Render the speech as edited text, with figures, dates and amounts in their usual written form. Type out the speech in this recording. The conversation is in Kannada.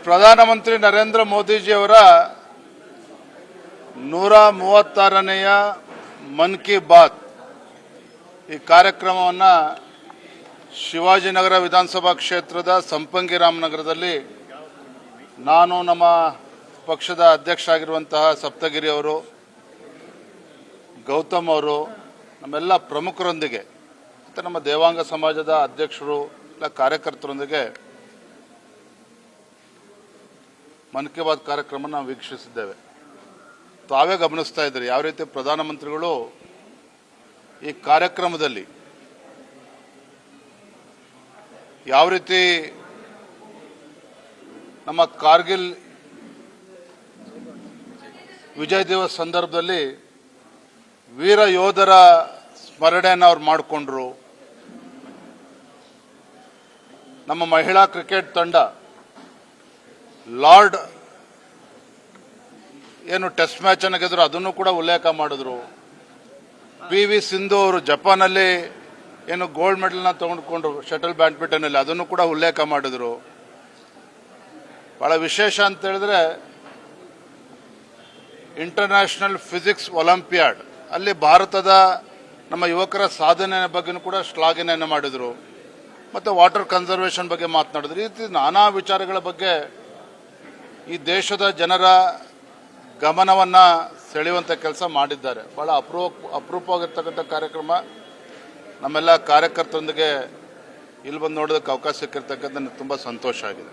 ಪ್ರಧಾನಮಂತ್ರಿ ನರೇಂದ್ರ ಮೋದಿಜಿಯವರ 136ನೇಯ ಮನ್ ಕಿ ಬಾತ್ ಈ ಕಾರ್ಯಕ್ರಮವನ್ನು ಶಿವಾಜಿನಗರ ವಿಧಾನಸಭಾ ಕ್ಷೇತ್ರದ ಸಂಪಂಗಿ ರಾಮನಗರದಲ್ಲಿ ನಾನು ನಮ್ಮ ಪಕ್ಷದ ಅಧ್ಯಕ್ಷರಾಗಿರುವಂತಹ ಸಪ್ತಗಿರಿ ಅವರು, ಗೌತಮ್ ಅವರು, ನಮ್ಮೆಲ್ಲ ಪ್ರಮುಖರೊಂದಿಗೆ ಮತ್ತು ನಮ್ಮ ದೇವಾಂಗ ಸಮಾಜದ ಅಧ್ಯಕ್ಷರು ಎಲ್ಲ ಕಾರ್ಯಕರ್ತರೊಂದಿಗೆ ಮನ್ ಕಿ ಬಾತ್ ಕಾರ್ಯಕ್ರಮ ನಾವು ವೀಕ್ಷಿಸಿದ್ದೇವೆ. ತಾವೇ ಗಮನಿಸ್ತಾ ಇದ್ದೀರಿ ಯಾವ ರೀತಿ ಪ್ರಧಾನಮಂತ್ರಿಗಳು ಈ ಕಾರ್ಯಕ್ರಮದಲ್ಲಿ ಯಾವ ರೀತಿ ನಮ್ಮ ಕಾರ್ಗಿಲ್ ವಿಜಯ್ ದಿವಸ್ ಸಂದರ್ಭದಲ್ಲಿ ವೀರ ಯೋಧರ ಸ್ಮರಣೆಯನ್ನು ಅವ್ರು ಮಾಡಿಕೊಂಡ್ರು. ನಮ್ಮ ಮಹಿಳಾ ಕ್ರಿಕೆಟ್ ತಂಡ ಲಾರ್ಡ್ ಏನು ಟೆಸ್ಟ್ ಮ್ಯಾಚ್ ಅನ್ನು ಗೆದ್ರು ಅದನ್ನು ಕೂಡ ಉಲ್ಲೇಖ ಮಾಡಿದ್ರು. PV ಸಿಂಧು ಅವರು ಜಪಾನಲ್ಲಿ ಏನು ಗೋಲ್ಡ್ ಮೆಡಲ್ನ ತಗೊಂಡ್ಕೊಂಡ್ರು ಶಟಲ್ ಬ್ಯಾಡ್ಮಿಂಟನಲ್ಲಿ, ಅದನ್ನು ಕೂಡ ಉಲ್ಲೇಖ ಮಾಡಿದ್ರು. ಬಹಳ ವಿಶೇಷ ಅಂತ ಹೇಳಿದ್ರೆ ಇಂಟರ್ನ್ಯಾಷನಲ್ ಫಿಸಿಕ್ಸ್ ಒಲಿಂಪಿಯಾಡ್ ಅಲ್ಲಿ ಭಾರತದ ನಮ್ಮ ಯುವಕರ ಸಾಧನೆ ಬಗ್ಗೆನೂ ಕೂಡ ಶ್ಲಾಘನೆಯನ್ನು ಮಾಡಿದರು. ಮತ್ತು ವಾಟರ್ ಕನ್ಸರ್ವೇಷನ್ ಬಗ್ಗೆ ಮಾತನಾಡಿದ್ರು. ಈ ರೀತಿ ನಾನಾ ವಿಚಾರಗಳ ಬಗ್ಗೆ ಈ ದೇಶದ ಜನರ ಗಮನವನ್ನು ಸೆಳೆಯುವಂಥ ಕೆಲಸ ಮಾಡಿದ್ದಾರೆ. ಭಾಳ ಅಪರೂಪವಾಗಿರ್ತಕ್ಕಂಥ ಕಾರ್ಯಕ್ರಮ. ನಮ್ಮೆಲ್ಲ ಕಾರ್ಯಕರ್ತರೊಂದಿಗೆ ಇಲ್ಲಿ ಬಂದು ನೋಡೋದಕ್ಕೆ ಅವಕಾಶ ಸಿಕ್ಕಿರ್ತಕ್ಕಂಥ ನನಗೆ ತುಂಬ ಸಂತೋಷ ಆಗಿದೆ.